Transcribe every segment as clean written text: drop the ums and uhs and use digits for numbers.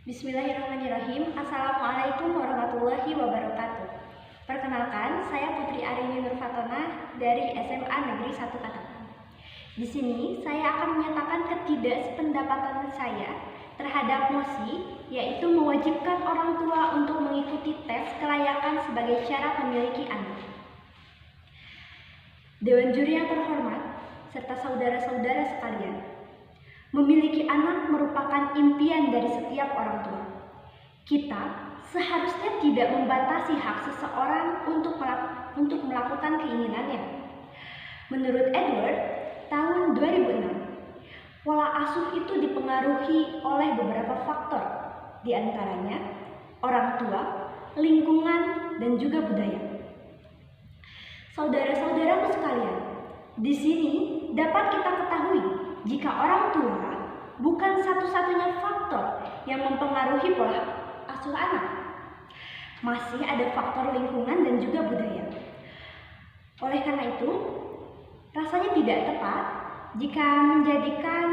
Bismillahirrahmanirrahim. Assalamualaikum warahmatullahi wabarakatuh. Perkenalkan, saya Putri Arini Nurfatona dari SMA Negeri 1 Katapan. Di sini saya akan menyatakan ketidaksependapatan saya terhadap MOSI, yaitu mewajibkan orang tua untuk mengikuti tes kelayakan sebagai syarat memiliki anak. Dewan juri yang terhormat, serta saudara-saudara sekalian, memiliki anak merupakan impian dari setiap orang tua. Kita seharusnya tidak membatasi hak seseorang untuk melakukan keinginannya. Menurut Edward, tahun 2006, pola asuh itu dipengaruhi oleh beberapa faktor, di antaranya orang tua, lingkungan, dan juga budaya. Saudara-saudaraku sekalian, di sini dapat kita ketahui jika orang tua bukan satu-satunya faktor yang mempengaruhi pola asuh anak. Masih ada faktor lingkungan dan juga budaya. Oleh karena itu, rasanya tidak tepat jika menjadikan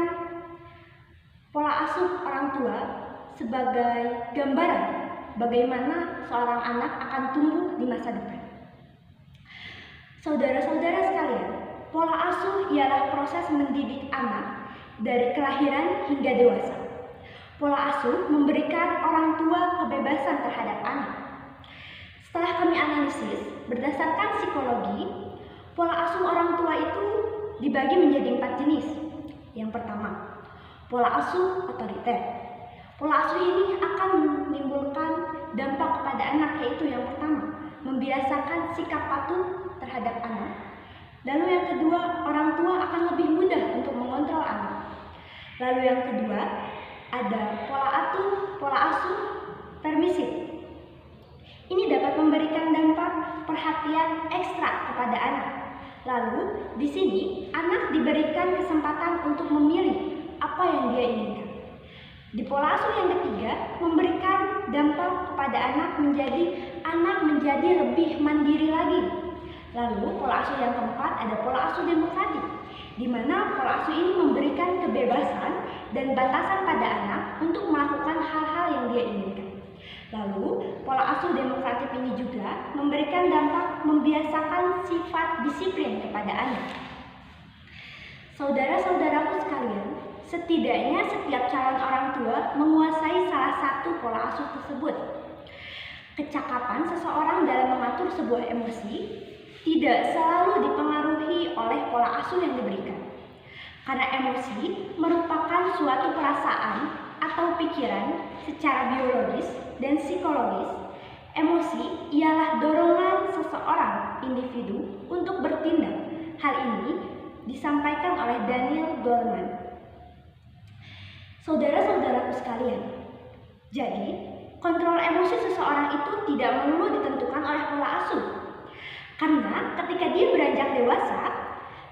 pola asuh orang tua sebagai gambaran bagaimana seorang anak akan tumbuh di masa depan. Saudara-saudara sekalian, pola asuh ialah proses mendidik anak dari kelahiran hingga dewasa. Pola asuh memberikan orang tua kebebasan terhadap anak. Setelah kami analisis, berdasarkan psikologi, pola asuh orang tua itu dibagi menjadi 4 jenis. Yang pertama, pola asuh otoriter. Pola asuh ini akan menimbulkan dampak kepada anak, yaitu yang pertama, membiasakan sikap patuh terhadap anak. Lalu yang kedua, orang tua akan lebih mudah untuk mengontrol anak. Lalu yang kedua, ada pola asuh permisif. Ini dapat memberikan dampak perhatian ekstra kepada anak. Lalu di sini anak diberikan kesempatan untuk memilih apa yang dia inginkan. Di pola asuh yang ketiga, memberikan dampak kepada anak menjadi lebih mandiri lagi. Lalu pola asuh yang keempat ada pola asuh demokratik, di mana pola asuh ini memberikan kebebasan dan batasan pada anak untuk melakukan hal-hal yang dia inginkan. Lalu pola asuh demokratik ini juga memberikan dampak membiasakan sifat disiplin kepada anak. Saudara-saudaraku sekalian, setidaknya setiap calon orang tua menguasai salah satu pola asuh tersebut. Kecakapan seseorang dalam mengatur sebuah emosi tidak selalu dipengaruhi oleh pola asuh yang diberikan. Karena emosi merupakan suatu perasaan atau pikiran secara biologis dan psikologis. Emosi ialah dorongan seseorang individu untuk bertindak. Hal ini disampaikan oleh Daniel Goleman. Saudara-saudaraku sekalian, jadi kontrol emosi seseorang itu tidak melulu ditentukan oleh pola asuh. Karena ketika dia beranjak dewasa,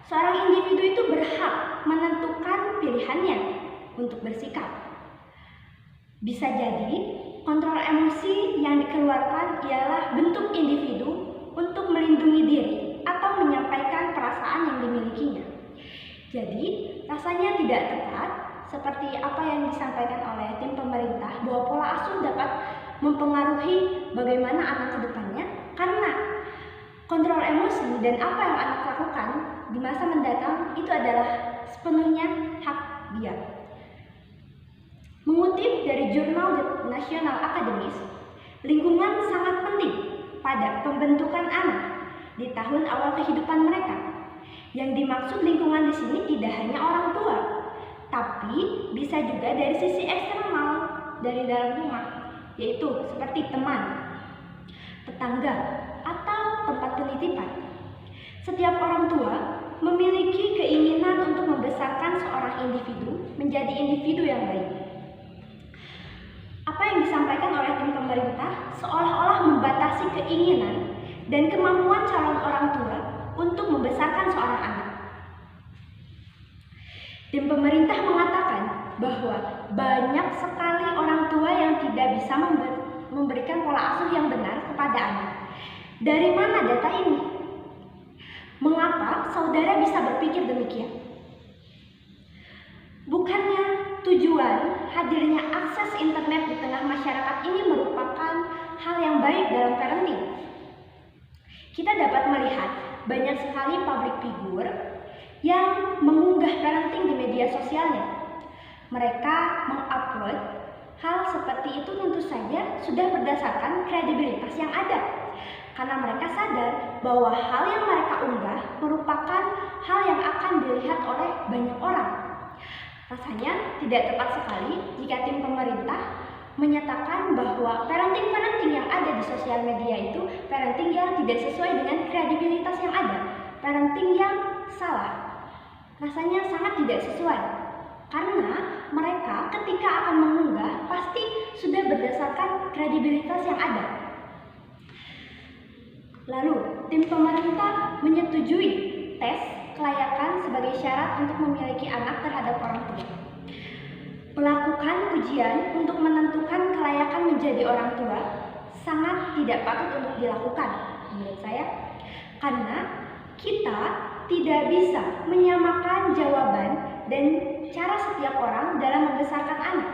seorang individu itu berhak menentukan pilihannya untuk bersikap. Bisa jadi kontrol emosi yang dikeluarkan ialah bentuk individu untuk melindungi diri atau menyampaikan perasaan yang dimilikinya. Jadi rasanya tidak tepat seperti apa yang disampaikan oleh tim pemerintah bahwa pola asuh dapat mempengaruhi bagaimana anak ke depannya, karena kontrol emosi dan apa yang anak lakukan di masa mendatang itu adalah sepenuhnya hak dia. Mengutip dari jurnal The National Academies, lingkungan sangat penting pada pembentukan anak di tahun awal kehidupan mereka. Yang dimaksud lingkungan di sini tidak hanya orang tua, tapi bisa juga dari sisi eksternal, dari dalam rumah, yaitu seperti teman, tetangga, atau tempat penitipan. Setiap orang tua memiliki keinginan untuk membesarkan seorang individu menjadi individu yang baik. Apa yang disampaikan oleh tim pemerintah seolah-olah membatasi keinginan dan kemampuan calon orang tua untuk membesarkan seorang anak. Tim pemerintah mengatakan bahwa banyak sekali orang tua yang tidak bisa memberikan pola asuh yang benar kepada anak. Dari mana data ini? Mengapa saudara bisa berpikir demikian? Bukannya tujuan hadirnya akses internet di tengah masyarakat ini merupakan hal yang baik dalam parenting. Kita dapat melihat banyak sekali public figure yang mengunggah parenting di media sosialnya. Mereka mengupload hal seperti itu tentu saja sudah berdasarkan kredibilitas yang ada. Karena mereka sadar bahwa hal yang mereka unggah merupakan hal yang akan dilihat oleh banyak orang. Rasanya tidak tepat sekali jika tim pemerintah menyatakan bahwa parenting yang ada di sosial media itu parenting yang tidak sesuai dengan kredibilitas yang ada, parenting yang salah. Rasanya sangat tidak sesuai, karena mereka ketika akan mengunggah pasti sudah berdasarkan kredibilitas yang ada. Lalu, tim pemerintah menyetujui tes kelayakan sebagai syarat untuk memiliki anak terhadap orang tua. Melakukan ujian untuk menentukan kelayakan menjadi orang tua sangat tidak patut untuk dilakukan menurut saya, karena kita tidak bisa menyamakan jawaban dan cara setiap orang dalam membesarkan anak.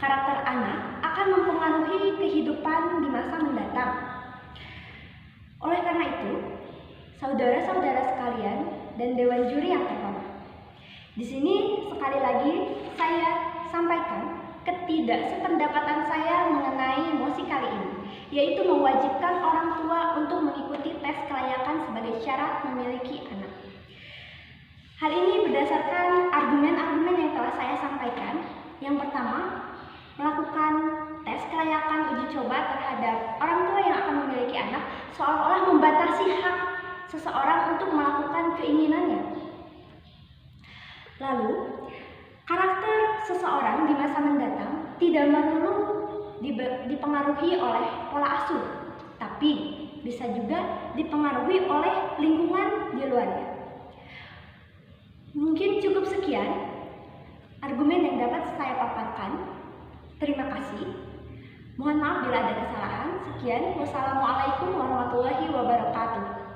Karakter anak akan mempengaruhi kehidupan di masa mendatang. Oleh karena itu, saudara-saudara sekalian dan dewan juri yang terhormat, di sini sekali lagi saya sampaikan ketidaksependapatan saya mengenai mosi kali ini, yaitu mewajibkan orang tua untuk mengikuti tes kelayakan sebagai syarat memiliki anak. Hal ini berdasarkan argumen-argumen yang telah saya sampaikan. Yang pertama, melakukan tes kelayakan uji coba terhadap orang tua yang akan memiliki anak seolah-olah membatasi hak seseorang untuk melakukan keinginannya. Lalu, karakter seseorang di masa mendatang tidak melulu dipengaruhi oleh pola asuh, tapi bisa juga dipengaruhi oleh lingkungan di luarnya. Mungkin cukup sekian argumen yang dapat saya paparkan. Terima kasih. Mohon maaf bila ada kesalahan. Sekian. Wassalamualaikum warahmatullahi wabarakatuh.